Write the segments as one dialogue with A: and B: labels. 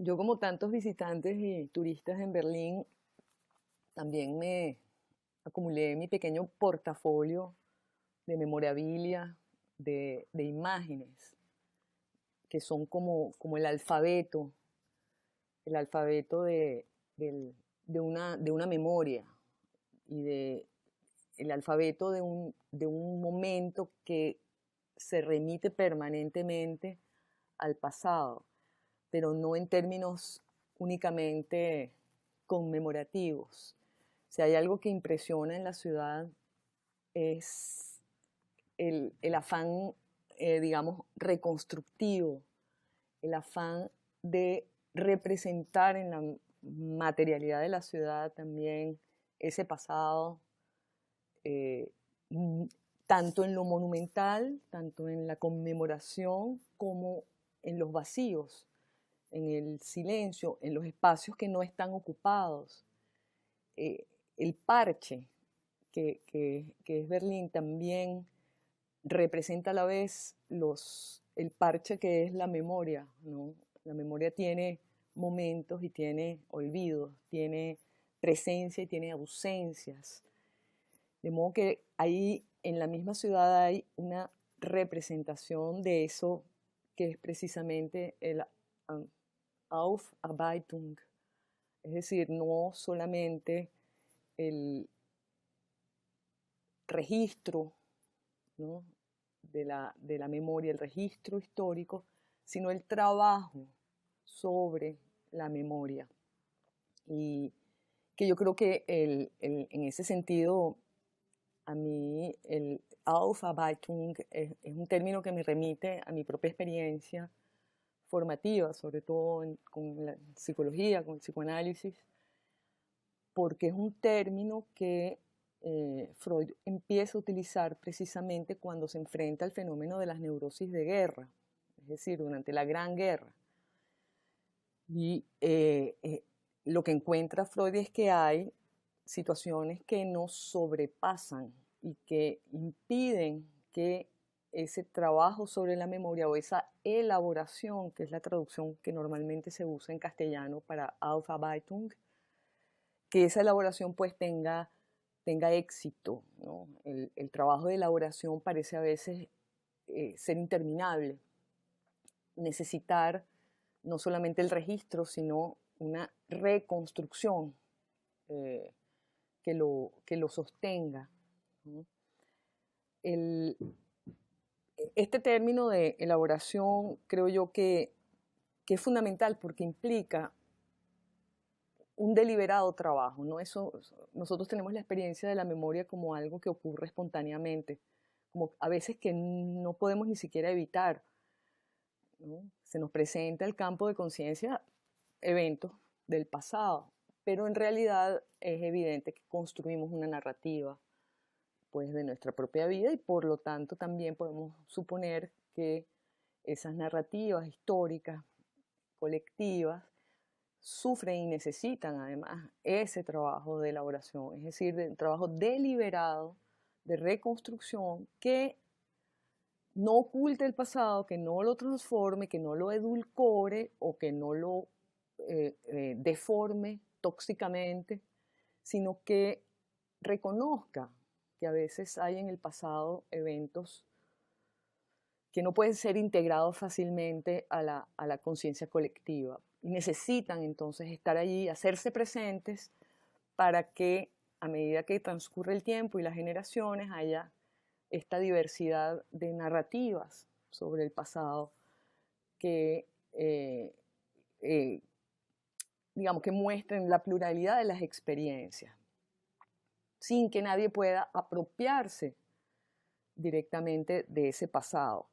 A: Yo, como tantos visitantes y turistas en Berlín, también me acumulé mi pequeño portafolio de memorabilia, de imágenes, que son como el alfabeto del- de una memoria y el alfabeto de un momento que se remite permanentemente al pasado, pero no en términos únicamente conmemorativos. Si hay algo que impresiona en la ciudad es el afán, digamos, reconstructivo, el afán de representar en la materialidad de la ciudad también ese pasado, eh, mm, tanto en lo monumental, tanto en la conmemoración, como en los vacíos, en el silencio, en los espacios que no están ocupados. El parche que es Berlín también representa a la vez el parche que es la memoria, ¿no? La memoria tiene momentos y tiene olvidos, tiene presencia y tiene ausencias. De modo que ahí en la misma ciudad hay una representación de eso que es precisamente el Aufarbeitung, es decir, no solamente el registro, ¿no?, de la memoria, el registro histórico, sino el trabajo sobre la memoria. Y que yo creo que en ese sentido, a mí el Aufarbeitung es un término que me remite a mi propia experiencia formativa, sobre todo con la psicología, con el psicoanálisis, porque es un término que Freud empieza a utilizar precisamente cuando se enfrenta al fenómeno de las neurosis de guerra, es decir, durante la Gran Guerra. Y lo que encuentra Freud es que hay situaciones que nos sobrepasan y que impiden que ese trabajo sobre la memoria o esa elaboración, que es la traducción que normalmente se usa en castellano para Aufarbeitung, que esa elaboración pues tenga éxito, ¿no? El trabajo de elaboración parece a veces ser interminable, necesitar no solamente el registro, sino una reconstrucción eh, que lo sostenga, ¿no? El, este término de elaboración creo yo que es fundamental porque implica un deliberado trabajo, ¿no? Nosotros tenemos la experiencia de la memoria como algo que ocurre espontáneamente, como a veces que no podemos ni siquiera evitar, ¿no? Se nos presenta el campo de conciencia eventos del pasado, pero en realidad es evidente que construimos una narrativa, pues, de nuestra propia vida, y por lo tanto también podemos suponer que esas narrativas históricas colectivas sufren y necesitan además ese trabajo de elaboración, es decir, de un trabajo deliberado de reconstrucción que no oculte el pasado, que no lo transforme, que no lo edulcore o que no lo deforme tóxicamente, sino que reconozca que a veces hay en el pasado eventos que no pueden ser integrados fácilmente a la conciencia colectiva. Y necesitan entonces estar allí, hacerse presentes para que a medida que transcurre el tiempo y las generaciones haya esta diversidad de narrativas sobre el pasado que, eh, digamos, que muestren la pluralidad de las experiencias, sin que nadie pueda apropiarse directamente de ese pasado.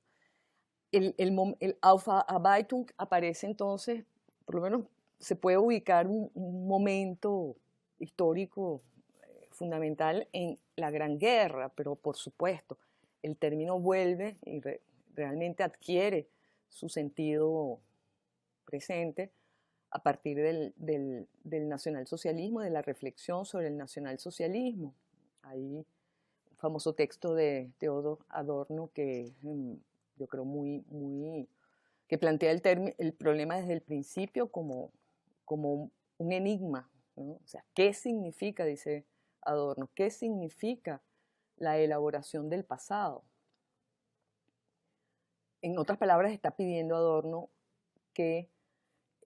A: El Aufarbeitung aparece entonces, por lo menos se puede ubicar un momento histórico fundamental en la Gran Guerra, pero por supuesto el término vuelve y realmente adquiere su sentido presente a partir del nacionalsocialismo, de la reflexión sobre el nacionalsocialismo. Hay un famoso texto de Theodor Adorno que yo creo muy que plantea el problema desde el principio como un enigma, ¿no? O sea, ¿qué significa, dice Adorno, qué significa la elaboración del pasado? En otras palabras, está pidiendo Adorno que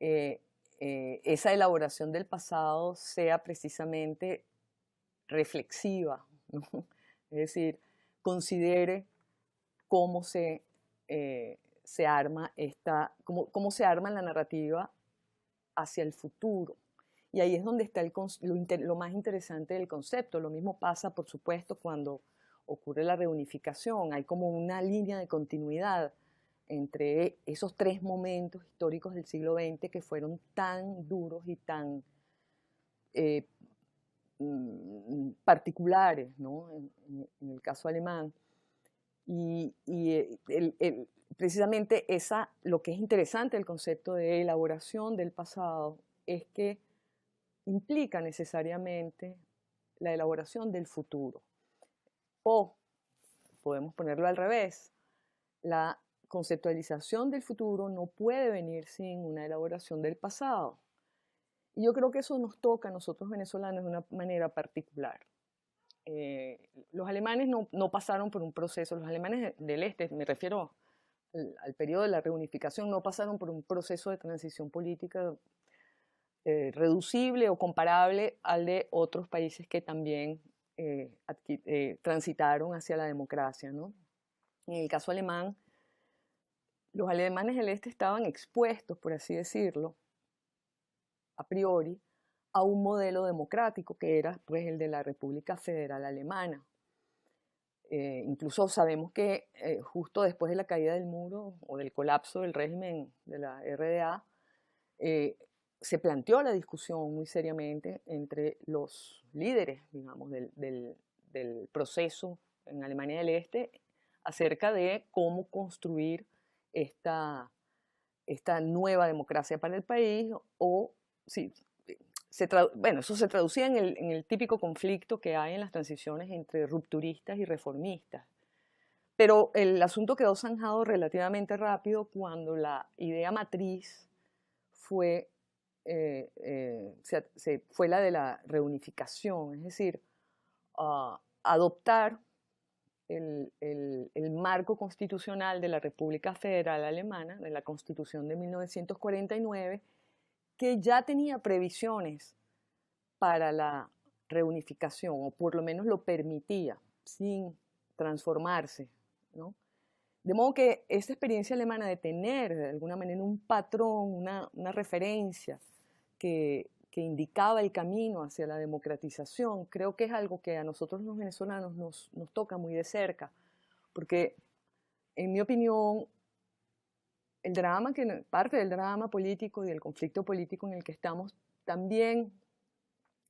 A: esa elaboración del pasado sea precisamente reflexiva, ¿no? Es decir, considere cómo se arma cómo se arma la narrativa hacia el futuro. Y ahí es donde está lo más interesante del concepto. Lo mismo pasa, por supuesto, cuando ocurre la reunificación. Hay como una línea de continuidad entre esos tres momentos históricos del siglo XX que fueron tan duros y tan particulares, ¿no? En el caso alemán. Y precisamente lo que es interesante del concepto de elaboración del pasado es que implica necesariamente la elaboración del futuro. O, podemos ponerlo al revés, la conceptualización del futuro no puede venir sin una elaboración del pasado. Y yo creo que eso nos toca a nosotros venezolanos de una manera particular. Los alemanes no pasaron por un proceso, los alemanes del este, me refiero al periodo de la reunificación, no pasaron por un proceso de transición política reducible o comparable al de otros países que también transitaron hacia la democracia, ¿no? En el caso alemán, los alemanes del este estaban expuestos, por así decirlo, a priori, a un modelo democrático que era pues, el de la República Federal Alemana. Incluso sabemos que justo después de la caída del muro o del colapso del régimen de la RDA, se planteó la discusión muy seriamente entre los líderes, digamos, del proceso en Alemania del Este acerca de cómo construir esta nueva democracia para el país o, sí, bueno, eso se traducía en el típico conflicto que hay en las transiciones entre rupturistas y reformistas. Pero el asunto quedó zanjado relativamente rápido cuando la idea matriz fue la de la reunificación, es decir, adoptar el marco constitucional de la República Federal Alemana, de la Constitución de 1949, que ya tenía previsiones para la reunificación, o por lo menos lo permitía, sin transformarse, ¿no? De modo que esa experiencia alemana de tener, de alguna manera, un patrón, una referencia que indicaba el camino hacia la democratización, creo que es algo que a nosotros los venezolanos nos toca muy de cerca, porque, en mi opinión, parte del drama político y del conflicto político en el que estamos también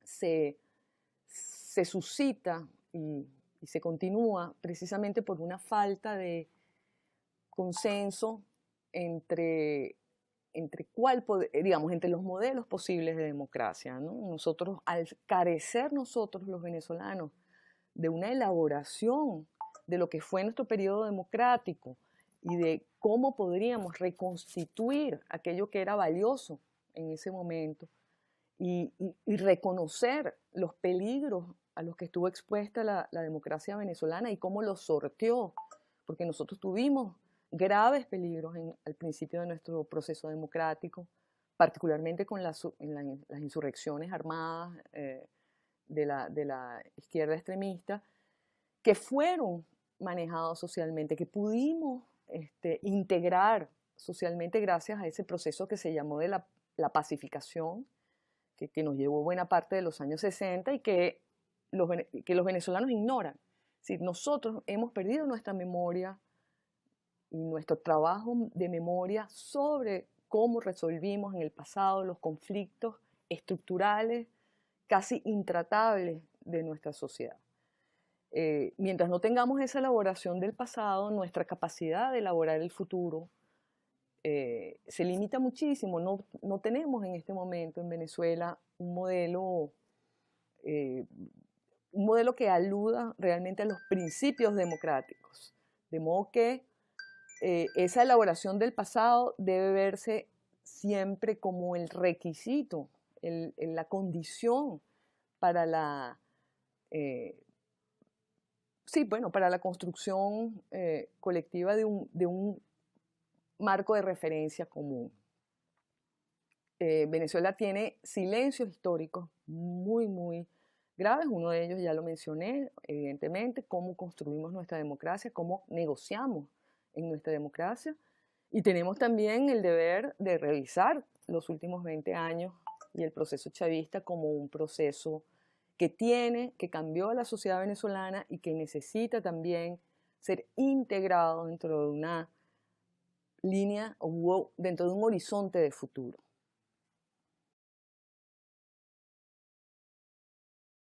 A: se suscita y se continúa precisamente por una falta de consenso entre los modelos posibles de democracia, ¿no? Nosotros, al carecer nosotros los venezolanos de una elaboración de lo que fue nuestro periodo democrático y de cómo podríamos reconstituir aquello que era valioso en ese momento y reconocer los peligros a los que estuvo expuesta la democracia venezolana y cómo los sorteó, porque nosotros tuvimos graves peligros al principio de nuestro proceso democrático, particularmente con las insurrecciones armadas de la izquierda extremista, que fueron manejados socialmente, que pudimos integrar socialmente gracias a ese proceso que se llamó de la pacificación, que nos llevó buena parte de los años 60 y que los venezolanos ignoran. Es decir, nosotros hemos perdido nuestra memoria y nuestro trabajo de memoria sobre cómo resolvimos en el pasado los conflictos estructurales casi intratables de nuestra sociedad. Mientras no tengamos esa elaboración del pasado, nuestra capacidad de elaborar el futuro se limita muchísimo. No tenemos en este momento en Venezuela un modelo que aluda realmente a los principios democráticos. De modo que esa elaboración del pasado debe verse siempre como el requisito, la condición para la, sí, bueno, para la construcción colectiva de un marco de referencia común. Venezuela tiene silencios históricos muy, muy graves. Uno de ellos ya lo mencioné, evidentemente, cómo construimos nuestra democracia, cómo negociamos en nuestra democracia. Y tenemos también el deber de revisar los últimos 20 años y el proceso chavista como un proceso que cambió a la sociedad venezolana y que necesita también ser integrado dentro de una línea o dentro de un horizonte de futuro.